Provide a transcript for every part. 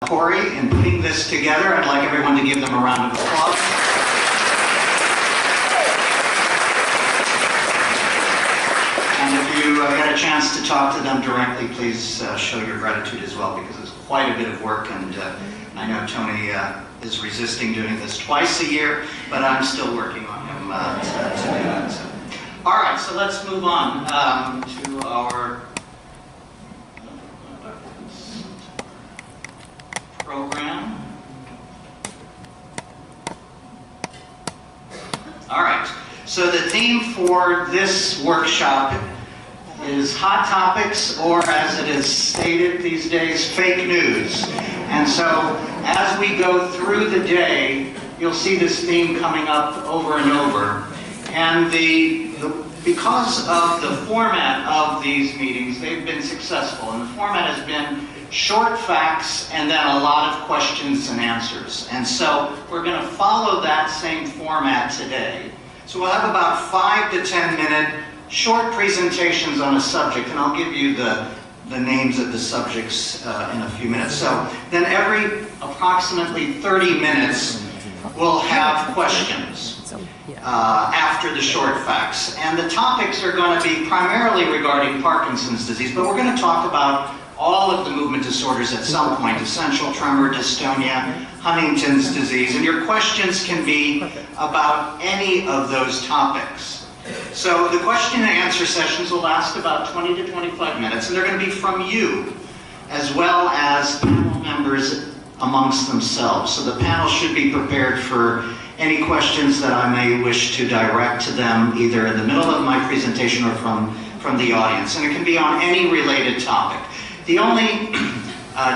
Corey in putting this together. I'd like everyone to give them a round of applause. And if you get a chance to talk to them directly, please show your gratitude as well, because it's quite a bit of work, and I know Tony is resisting doing this twice a year, but I'm still working on him to do that. So. All right, so let's move on to our program. All right, so the theme for this workshop is hot topics, or as it is stated these days, fake news. And so as we go through the day, you'll see this theme coming up over and over. And because of the format of these meetings, they've been successful. And the format has been short facts and then a lot of questions and answers. And so we're going to follow that same format today. So we'll have about 5 to 10 minute short presentations on a subject, and I'll give you the names of the subjects in a few minutes. So then every approximately 30 minutes, we'll have questions after the short facts. And the topics are going to be primarily regarding Parkinson's disease, but we're going to talk about all of the movement disorders at some point: essential tremor, dystonia, Huntington's disease, and your questions can be about any of those topics. So the question and answer sessions will last about 20 to 25 minutes, and they're going to be from you, as well as panel members amongst themselves. So the panel should be prepared for any questions that I may wish to direct to them, either in the middle of my presentation or from the audience. And it can be on any related topic. The only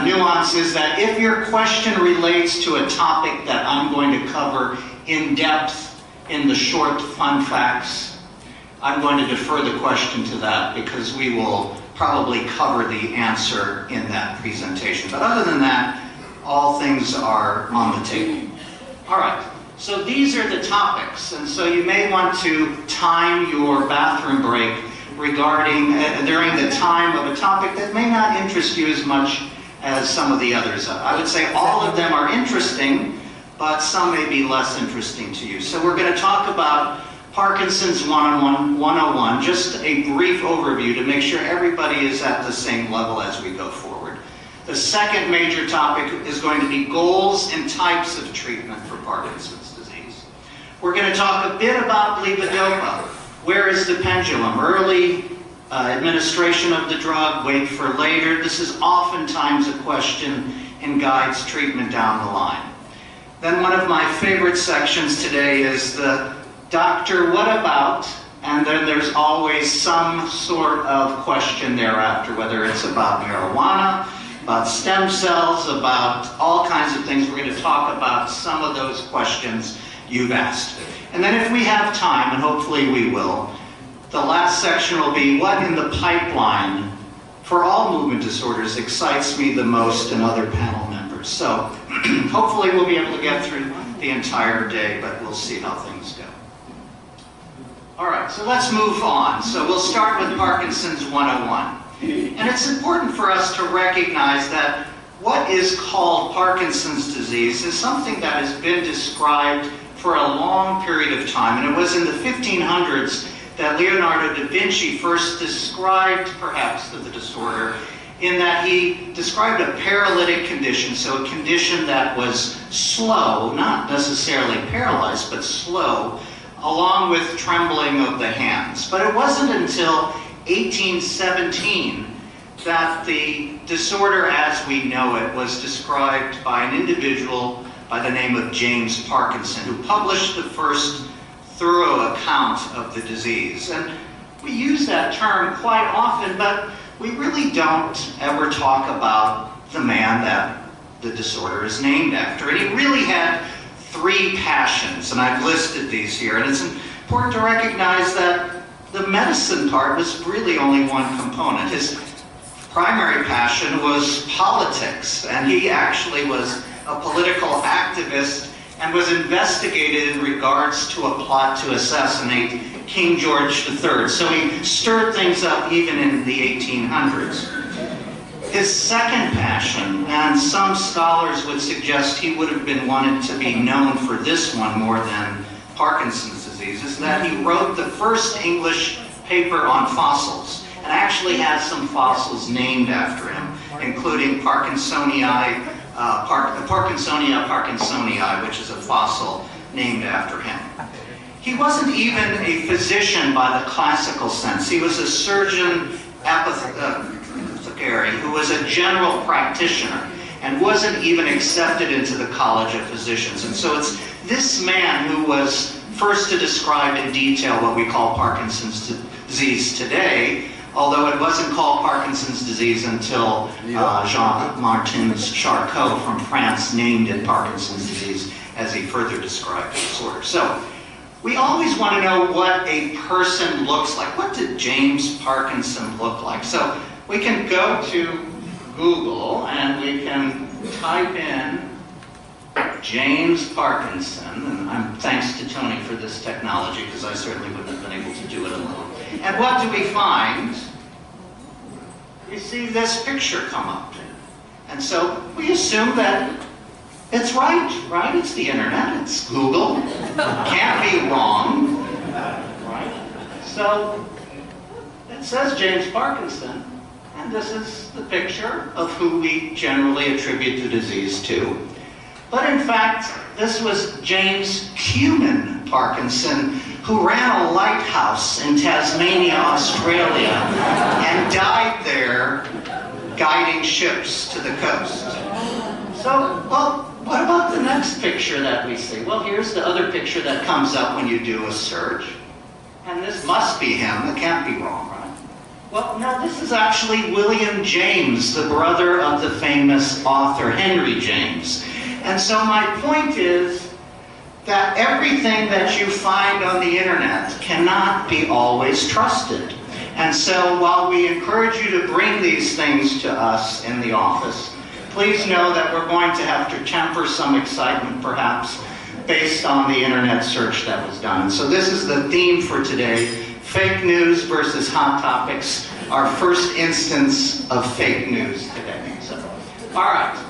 nuance is that if your question relates to a topic that I'm going to cover in depth in the short fun facts, I'm going to defer the question to that, because we will probably cover the answer in that presentation. But other than that, all things are on the table. All right, so these are the topics, and so you may want to time your bathroom break regarding during the time of a topic that may not interest you as much as some of the others. I would say all of them are interesting, but some may be less interesting to you. So we're going to talk about Parkinson's 101, just a brief overview to make sure everybody is at the same level as we go forward. The second major topic is going to be goals and types of treatment for Parkinson's disease. We're going to talk a bit about levodopa. Where is the pendulum? Early administration of the drug, wait for later. This is oftentimes a question and guides treatment down the line. Then one of my favorite sections today is the doctor, what about? And then there's always some sort of question thereafter, whether it's about marijuana, about stem cells, about all kinds of things. We're going to talk about some of those questions you've asked. And then if we have time, and hopefully we will, the last section will be what in the pipeline for all movement disorders excites me the most and other panel members. So hopefully we'll be able to get through the entire day, but we'll see how things go. All right, so let's move on. So we'll start with Parkinson's 101. And it's important for us to recognize that what is called Parkinson's disease is something that has been described for a long period of time. And it was in the 1500s that Leonardo da Vinci first described perhaps the disorder, in that he described a paralytic condition, so a condition that was slow, not necessarily paralyzed, but slow, along with trembling of the hands. But it wasn't until 1817 that the disorder as we know it was described by an individual by the name of James Parkinson, who published the first thorough account of the disease. And we use that term quite often, but we really don't ever talk about the man that the disorder is named after. And he really had 3 passions, and I've listed these here. And it's important to recognize that the medicine part was really only one component. His primary passion was politics, and he actually was a political activist and was investigated in regards to a plot to assassinate King George III. So he stirred things up even in the 1800s. His second passion, and some scholars would suggest he would have been wanted to be known for this one more than Parkinson's disease, is that he wrote the first English paper on fossils, and actually has some fossils named after him, including Parkinsonii parkinsonii, which is a fossil named after him. He wasn't even a physician by the classical sense. He was a surgeon apothecary who was a general practitioner and wasn't even accepted into the College of Physicians. And so it's this man who was first to describe in detail what we call Parkinson's disease today, although it wasn't called Parkinson's disease until Jean-Martin Charcot from France named it Parkinson's disease as he further described the disorder. So we always want to know what a person looks like. What did James Parkinson look like? So we can go to Google and we can type in James Parkinson, and thanks to Tony for this technology, because I certainly wouldn't have been able to do it alone. And what do we find? We see this picture come up. And so we assume that it's right? It's the internet, it's Google. Can't be wrong, right? So it says James Parkinson, and this is the picture of who we generally attribute the disease to. But in fact, this was James Q10 Parkinson, who ran a lighthouse in Tasmania, Australia, and died there guiding ships to the coast. So, well, what about the next picture that we see? Well, here's the other picture that comes up when you do a search. And this must be him. It can't be wrong, right? Well, no, this is actually William James, the brother of the famous author Henry James. And so my point is that everything that you find on the internet cannot be always trusted. And so while we encourage you to bring these things to us in the office, please know that we're going to have to temper some excitement, perhaps, based on the internet search that was done. And so this is the theme for today, fake news versus hot topics, our first instance of fake news today. So, all right.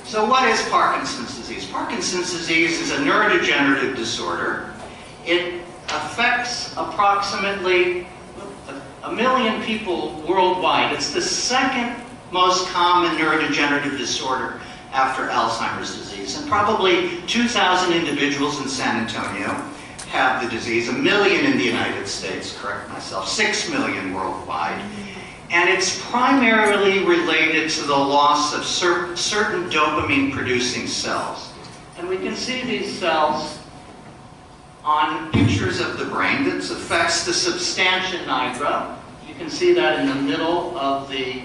So what is Parkinson's disease? Parkinson's disease is a neurodegenerative disorder. It affects approximately 1 million people worldwide. It's the second most common neurodegenerative disorder after Alzheimer's disease. And probably 2,000 individuals in San Antonio have the disease, 1 million in the United States, correct myself, 6 million worldwide. And it's primarily related to the loss of certain dopamine-producing cells. And we can see these cells on pictures of the brain. This affects the substantia nigra. You can see that in the middle of the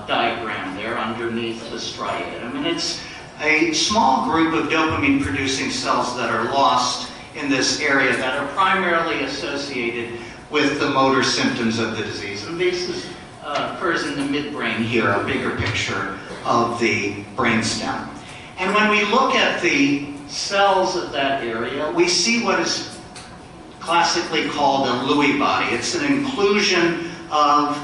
diagram there, underneath the striatum. And it's a small group of dopamine-producing cells that are lost in this area that are primarily associated with the motor symptoms of the disease. And this occurs in the midbrain here, a bigger picture of the brainstem. And when we look at the cells of that area, we see what is classically called a Lewy body. It's an inclusion of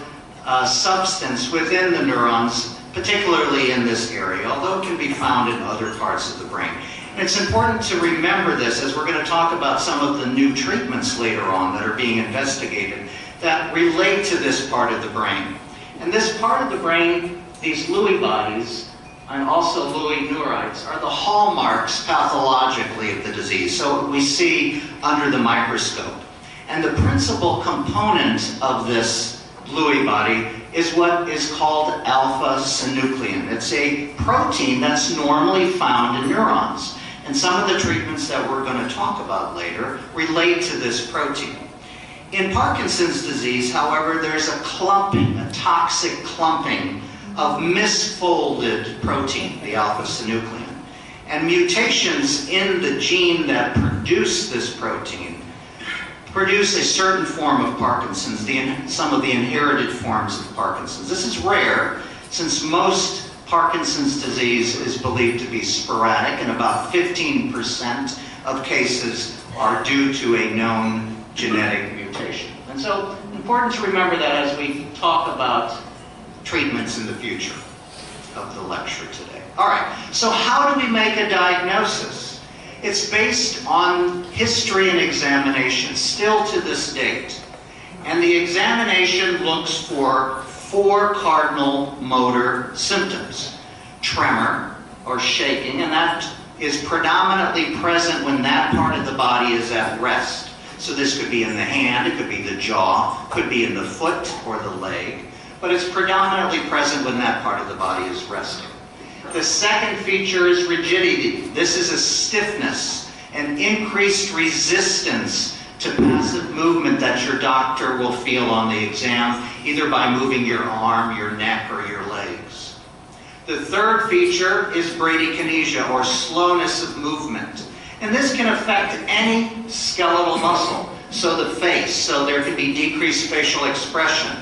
substance within the neurons, particularly in this area, although it can be found in other parts of the brain. And it's important to remember this as we're going to talk about some of the new treatments later on that are being investigated that relate to this part of the brain. And this part of the brain, these Lewy bodies, and also Lewy neurites, are the hallmarks pathologically of the disease. So we see under the microscope. And the principal component of this Lewy body is what is called alpha-synuclein. It's a protein that's normally found in neurons. And some of the treatments that we're going to talk about later relate to this protein. In Parkinson's disease, however, there's a clumping, a toxic clumping of misfolded protein, the alpha-synuclein. And mutations in the gene that produce this protein produce a certain form of Parkinson's, some of the inherited forms of Parkinson's. This is rare, since most Parkinson's disease is believed to be sporadic, and about 15% of cases are due to a known genetic mutation. And so, important to remember that as we talk about treatments in the future of the lecture today. All right, so how do we make a diagnosis? It's based on history and examination, still to this date. And the examination looks for 4 cardinal motor symptoms. Tremor, or shaking, and that is predominantly present when that part of the body is at rest. So this could be in the hand, it could be the jaw, could be in the foot or the leg, but it's predominantly present when that part of the body is resting. The second feature is rigidity. This is a stiffness, an increased resistance to passive movement that your doctor will feel on the exam, either by moving your arm, your neck, or your legs. The third feature is bradykinesia, or slowness of movement. And this can affect any skeletal muscle. So the face, so there can be decreased facial expression.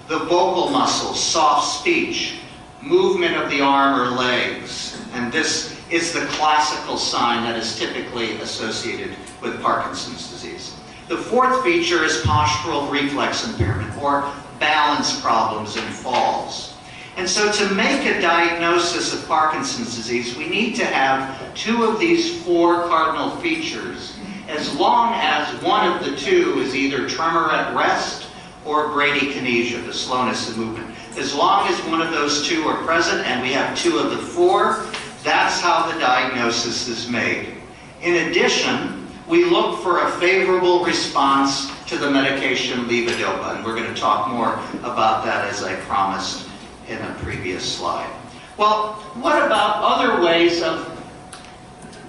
The vocal muscles, soft speech, movement of the arm or legs. And this is the classical sign that is typically associated with Parkinson's disease. The fourth feature is postural reflex impairment, or balance problems and falls. And so to make a diagnosis of Parkinson's disease, we need to have 2 of these 4 cardinal features, as long as one of the 2 is either tremor at rest or bradykinesia, the slowness of movement. As long as one of those 2 are present and we have 2 of the 4, that's how the diagnosis is made. In addition, we look for a favorable response to the medication Levodopa, and we're going to talk more about that as I promised in a previous slide. Well, what about other ways of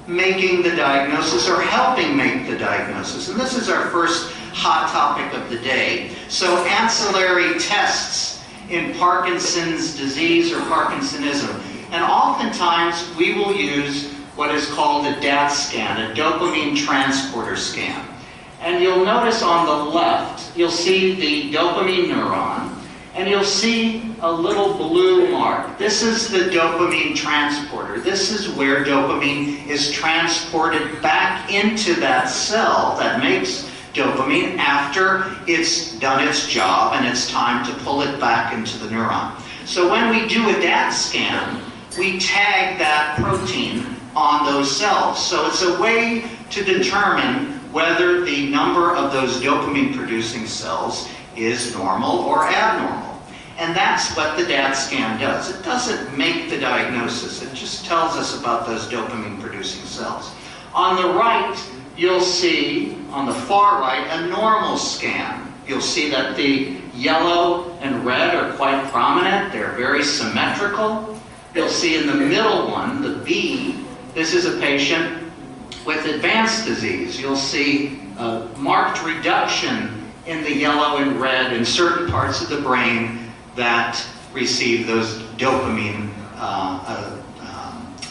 making the diagnosis or helping make the diagnosis? And this is our first hot topic of the day. So ancillary tests in Parkinson's disease or Parkinsonism. And oftentimes we will use what is called a DAT scan, a dopamine transporter scan. And you'll notice on the left, you'll see the dopamine neuron, and you'll see a little blue mark. This is the dopamine transporter. This is where dopamine is transported back into that cell that makes dopamine after it's done its job and it's time to pull it back into the neuron. So when we do a DAT scan, we tag that protein on those cells. So it's a way to determine whether the number of those dopamine-producing cells is normal or abnormal. And that's what the DAT scan does. It doesn't make the diagnosis. It just tells us about those dopamine-producing cells. On the right, you'll see, on the far right, a normal scan. You'll see that the yellow and red are quite prominent. They're very symmetrical. You'll see in the middle one, the B, this is a patient with advanced disease. You'll see a marked reduction in the yellow and red in certain parts of the brain that receive those dopamine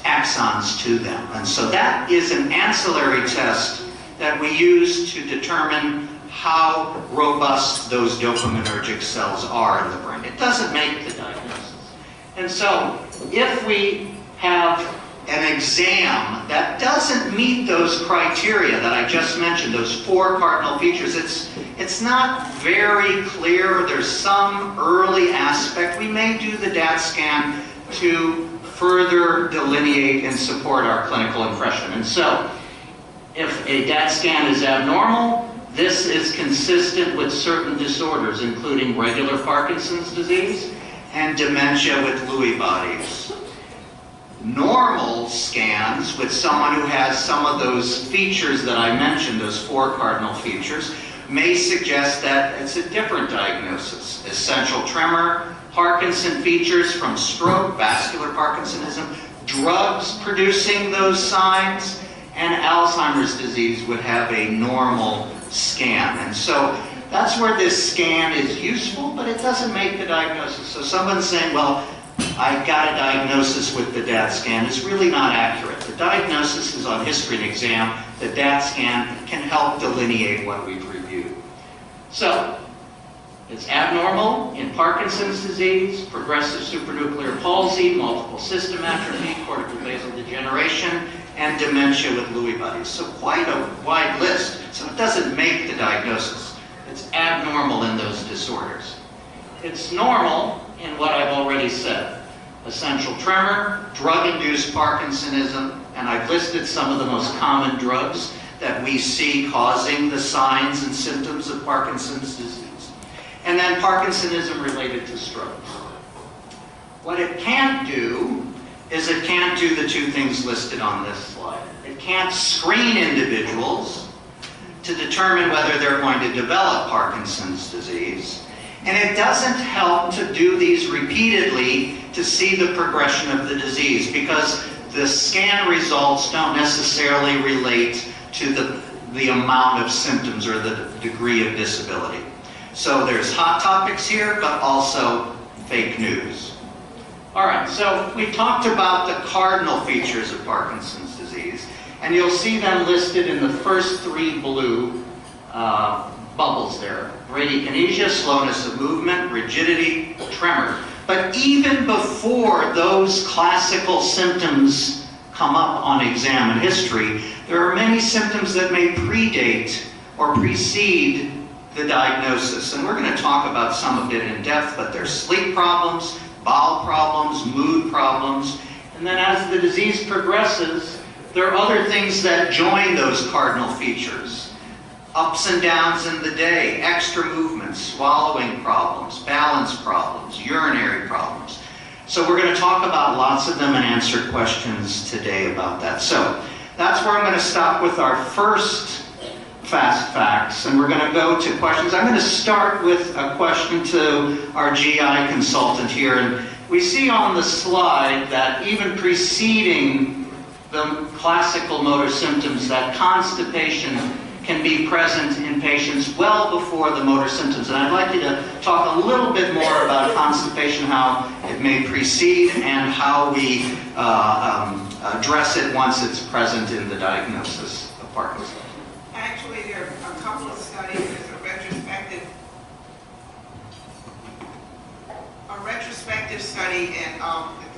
axons to them. And so that is an ancillary test that we use to determine how robust those dopaminergic cells are in the brain. It doesn't make the diagnosis. And so if we have an exam that doesn't meet those criteria that I just mentioned, those 4 cardinal features, it's not very clear. There's some early aspect. We may do the DAT scan to further delineate and support our clinical impression. And so, if a DAT scan is abnormal, this is consistent with certain disorders, including regular Parkinson's disease and dementia with Lewy bodies. Normal scans with someone who has some of those features that I mentioned, those 4 cardinal features, may suggest that it's a different diagnosis. Essential tremor, Parkinson features from stroke, vascular Parkinsonism, drugs producing those signs, and Alzheimer's disease would have a normal scan. And so that's where this scan is useful, but it doesn't make the diagnosis. So someone's saying, well, I got a diagnosis with the DAT scan. It's really not accurate. The diagnosis is on history and exam. The DAT scan can help delineate what we've reviewed. So, it's abnormal in Parkinson's disease, progressive supranuclear palsy, multiple system atrophy, cortical basal degeneration, and dementia with Lewy bodies. So quite a wide list. So it doesn't make the diagnosis. It's abnormal in those disorders. it's normal in what I've already said. Essential tremor, drug-induced Parkinsonism, and I've listed some of the most common drugs that we see causing the signs and symptoms of Parkinson's disease. And then Parkinsonism related to strokes. What it can't do is it can't do the two things listed on this slide. It can't screen individuals to determine whether they're going to develop Parkinson's disease. And it doesn't help to do these repeatedly to see the progression of the disease, because the scan results don't necessarily relate to the amount of symptoms or the degree of disability. So there's hot topics here, but also fake news. All right, so we talked about the cardinal features of Parkinson's disease, and you'll see them listed in the first three blue bubbles there. Bradykinesia, slowness of movement, rigidity, tremor. But even before those classical symptoms come up on exam and history, there are many symptoms that may predate or precede the diagnosis. And we're going to talk about some of it in depth, but there's sleep problems, bowel problems, mood problems. And then as the disease progresses, there are other things that join those cardinal features. Ups and downs in the day, extra movements, swallowing problems, balance problems, urinary problems. So we're going to talk about lots of them and answer questions today about that. So that's where I'm going to stop with our first fast facts, and we're going to go to questions. I'm going to start with a question to our GI consultant here. And we see on the slide that even preceding the classical motor symptoms, that constipation can be present in patients well before the motor symptoms. And I'd like you to talk a little bit more about constipation, how it may precede, and how we address it once it's present in the diagnosis of Parkinson's. Actually, there are a couple of studies. There's a retrospective study at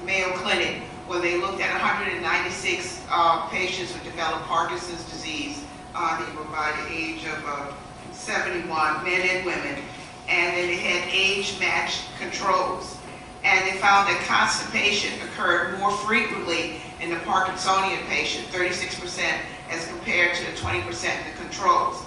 the Mayo Clinic where they looked at 196 patients who developed Parkinson's disease. They were by the age of 71, men and women, and then they had age-matched controls. And they found that constipation occurred more frequently in the Parkinsonian patient, 36%, as compared to the 20% in the controls.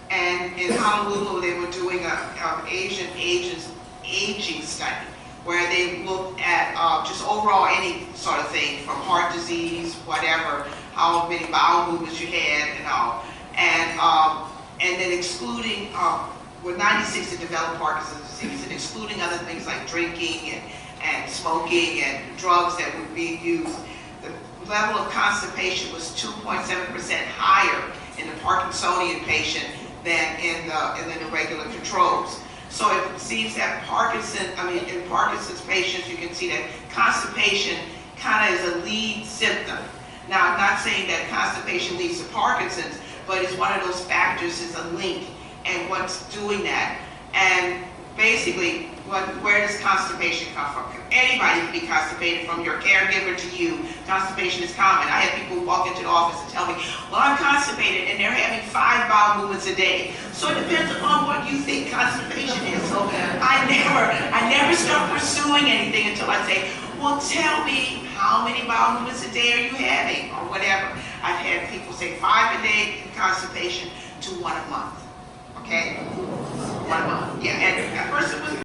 And in Honolulu, they were doing an Asian aging study, where they looked at just overall any sort of thing, from heart disease, whatever, how many bowel movements you had and all. And then excluding, with 96 that developed Parkinson's disease, and excluding other things like drinking and smoking and drugs that would be used, the level of constipation was 2.7% higher in the Parkinsonian patient than in the regular controls. So it seems that in Parkinson's patients, you can see that constipation kind of is a lead symptom. Now, I'm not saying that constipation leads to Parkinson's, but it's one of those factors, it's a link, and what's doing that. And basically, where does constipation come from? Anybody can be constipated, from your caregiver to you. Constipation is common. I have people walk into the office and tell me, well, I'm constipated, and they're having 5 bowel movements a day. So it depends upon what you think constipation is. So I never start pursuing anything until I say, well, tell me, how many bowel movements a day are you having, or whatever. I've had people say 5 a day in constipation to 1 a month. Okay? 1 month. Yeah, and a person was